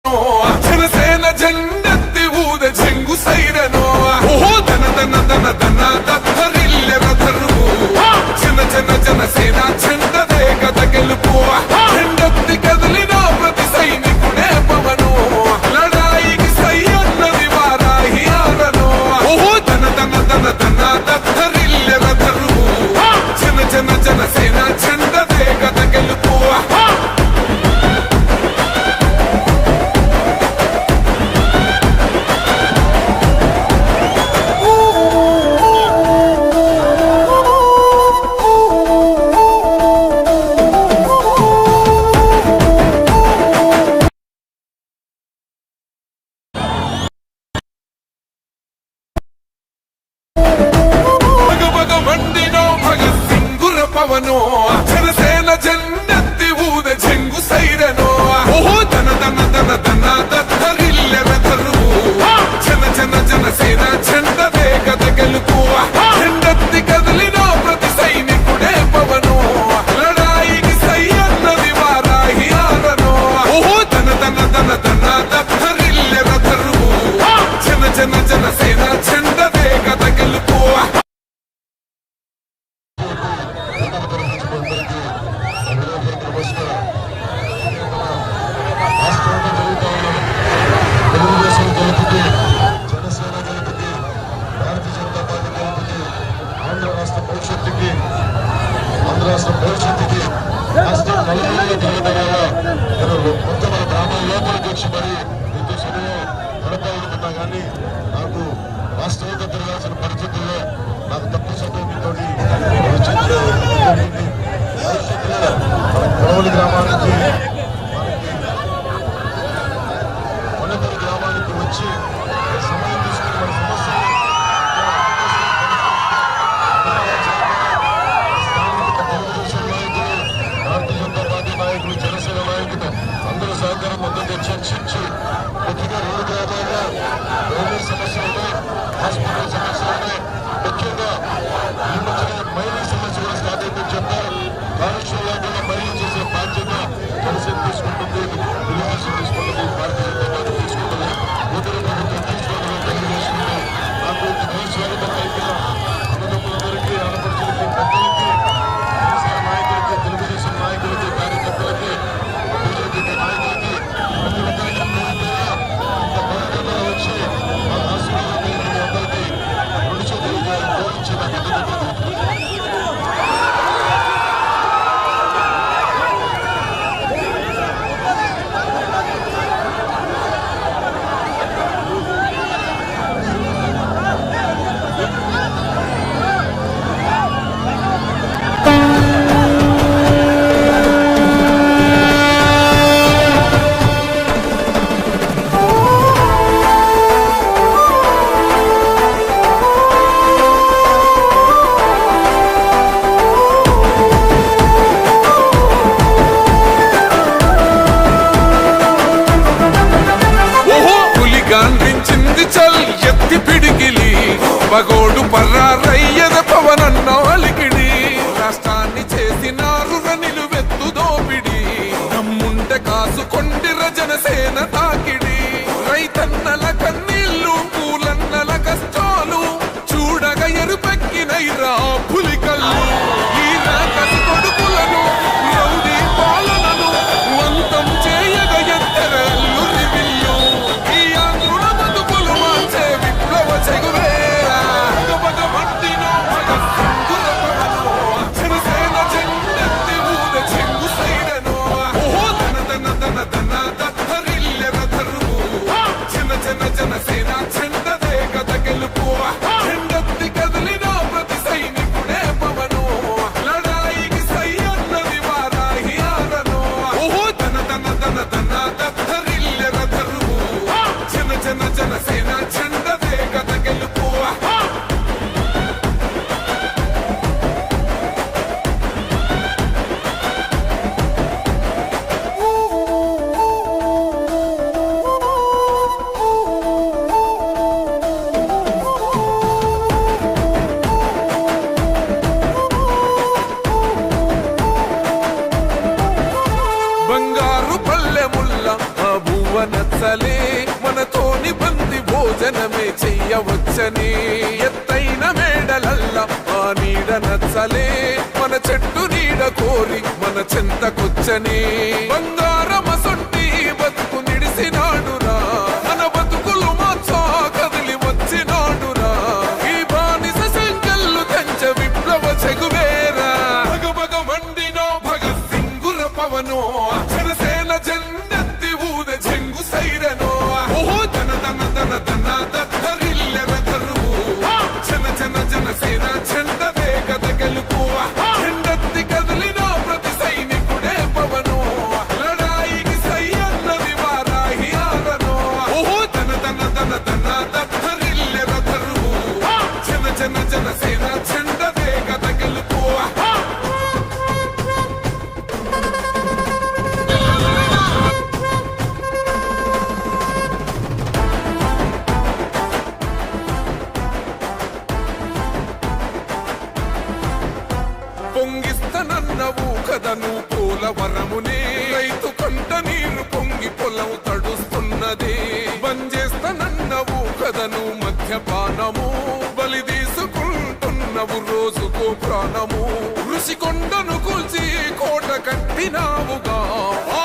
జనసేన జెండెత్తి ఊద చెంగు సైరనో ఓహో దన దన దన దన దత్తరిల్లెర దరువు జన జన జనసేన జెండదే గద గెలుపు జెండెత్తి కదిలిన ప్రతి సైనికుడే పవను లడాయికి సై అన్నది వారాహి ఆరనో ఓహో దన దన దన దన దత్తరిల్లెర దరువు జన జన జనసేన జెండదే గద గెలుపు పవనో జనసేన జెండెత్తి ఊద చెంగు సైరనో ఓహో దన దన దన దన దత్తరిల్లెర దరువు జన జన జనసేన జెండదే గద గెలుపు జెండెత్తి కదిలిన ప్రతి సైనికుడే పవనో లడాయికి సై అన్నది వారాహి ఆరనో ఓహో దన దన దన దన దత్తరిల్లెర దరువు జన జన జనసేన జెండదే గద గెలుపు తెలుగుదేశం గెలుపుకి జనసేన గెలుపుకి భారతీయ జనతా పార్టీ గెలుపుకి ఆంధ్ర రాష్ట్ర భవిష్యత్తుకి రాష్ట్రం నలుగురిలో తిరగడం మొత్తం మన గ్రామాల లోపలికి వచ్చి మరి ఎంతో సమయం గడపాలనుకున్నా కానీ నాకు వాస్తవంగా తిరగాల్సిన పరిస్థితుల్లో నాకు తక్కువ సమయంతో మన కొడవలి గ్రామానికి గ్రామానికి వచ్చి సమయం తీసుకుని మన సమస్యలు స్థానిక తెలుగుదేశం నాయకులు భారతీయ జనతా పార్టీ నాయకులు జనసేన నాయకులు అందరూ సహకారం మద్దతు చర్చించి కొద్దిగా రోడ్డు గ్రామాల్లో రైల్వే సమస్యలు హాస్పిటల్ సమస్యలు ముఖ్యంగా ఈ మధ్యన మైనింగ్ సమస్య కూడా స్టార్ట్ అయిపోయి చెప్పారు కాలుష్యం లేకుండా మైనింగ్ చేసే బాధ్యత జనసేన తీసుకుంటుంది తెలుగుదేశం తీసుకుంటుంది భారతీయ జనతా పార్టీ తీసుకుంటుంది నూతన ప్రభుత్వం తీసుకోవడం తెలియజేస్తుంది నాకు దేశాలకు అయిపోయిన అన్నదమ్ములందరికీ ఆడపడుచులకి పెద్దలకి జనసేన నాయకులకి తెలుగుదేశం నాయకులకి కార్యకర్తలకి బీజేపీ నాయకులకి ప్రతి ఒక్కరికి వచ్చి మా ఆశీర్వాదం అందరికీ రెండు చేతులుగా గౌరవించిన గాండ్రించింది చల్ ఎత్తి పిడికిలి పగోడు పర్రారయ్యద పవనన్నాలికిడి రాష్ట్రాన్ని చేసినారు నిలువెత్తు దోపిడి దమ్ముంటే కాసుకొండిర జనసేన తాకిడి రైతన్నల కన్నీళ్లు పూలన్నల కష్టాలు చూడగా ఎరుపెక్కినైరా పులికల్లు ఈ రాకసి కొడుకులను రౌడీ పాలనను వంతం చేయగ ఎత్తరల్లు రివిల్లు జనసేన జెండెత్తి ఊద చెంగు సైరనో ఓహో దన దన దన దన దత్తరిల్లెర నచ్చలే మనతోని బంది భోజనమే చెయ్యవచ్చని ఎత్తైన మేడలల్ల ఆ నీడ నచ్చలే మన చెట్టు నీడ కోరి మన చెంతకొచ్చని బంగారమసొంటి బతుకు నిడిసినాడురా మన బతుకులు మార్చా కదిలి వచ్చినాడురా ఈ బానిస సంఖ్యలు తెంచ విప్లవ చెగువేరా భగ భగ మండినో భగత్ సింగుల పవనో జనసేన జెండెత్తి ఊద చెంగు సైరనో ఓహో దన దన దన దన దత్తరిల్లెన కరువు జన జన జనసేన జెండ వేగద గెలుపు జెండెత్తి కదిలిన ప్రతి సైనికుడే పవనో లడాయికి సై అన్నది వారాహి ఆరనో ఓహో దన దన దన దన దత్తరిల్లెన కరువు జన జన జనసేన జెండ వేగద గెలుపు పొంగిస్తనన్నవు కదను పోలవరమునే రైతు కంట నీరు పొంగి పొలం తడుస్తున్నది బంజేస్తనన్నవు కదను మద్యపానము బలి తీసుకుంటున్నవు రోజుకో ప్రాణము ఋషికొండను కూల్చి కోట కట్టినావుగా ఆ